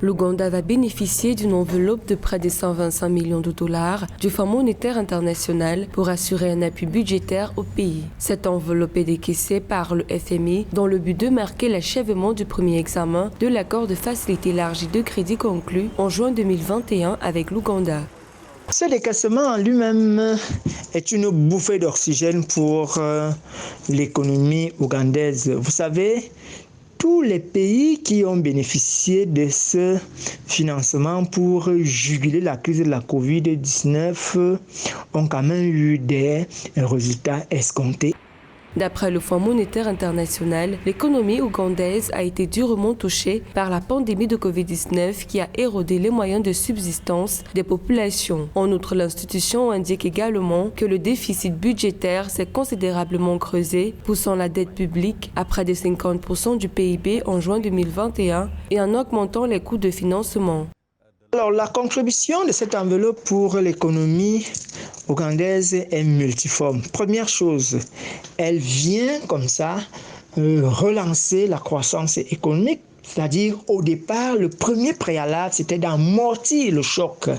L'Ouganda va bénéficier d'une enveloppe de près de 125 millions de dollars du Fonds monétaire international pour assurer un appui budgétaire au pays. Cette enveloppe est décaissée par le FMI dans le but de marquer l'achèvement du premier examen de l'accord de facilité élargie de crédit conclu en juin 2021 avec l'Ouganda. Ce décaissement en lui-même est une bouffée d'oxygène pour l'économie ougandaise. Vous savez, tous les pays qui ont bénéficié de ce financement pour juguler la crise de la Covid-19 ont quand même eu des résultats escomptés. D'après le Fonds monétaire international, l'économie ougandaise a été durement touchée par la pandémie de Covid-19 qui a érodé les moyens de subsistance des populations. En outre, l'institution indique également que le déficit budgétaire s'est considérablement creusé, poussant la dette publique à près de 50% du PIB en juin 2021 et en augmentant les coûts de financement. Alors, la contribution de cette enveloppe pour l'économie ougandaise est multiforme. Première chose, elle vient comme ça relancer la croissance économique. C'est-à-dire, au départ, le premier préalable, c'était d'amortir le choc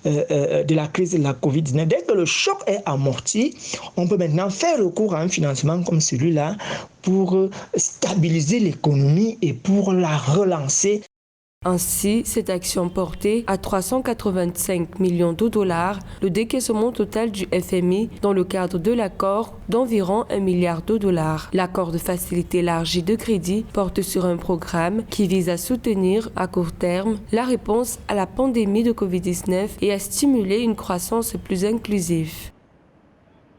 de la crise de la Covid-19. Dès que le choc est amorti, on peut maintenant faire recours à un financement comme celui-là pour stabiliser l'économie et pour la relancer. Ainsi, cette action portait à 385 millions de dollars le décaissement total du FMI dans le cadre de l'accord d'environ 1 milliard de dollars. L'accord de facilité élargie de crédit porte sur un programme qui vise à soutenir à court terme la réponse à la pandémie de Covid-19 et à stimuler une croissance plus inclusive.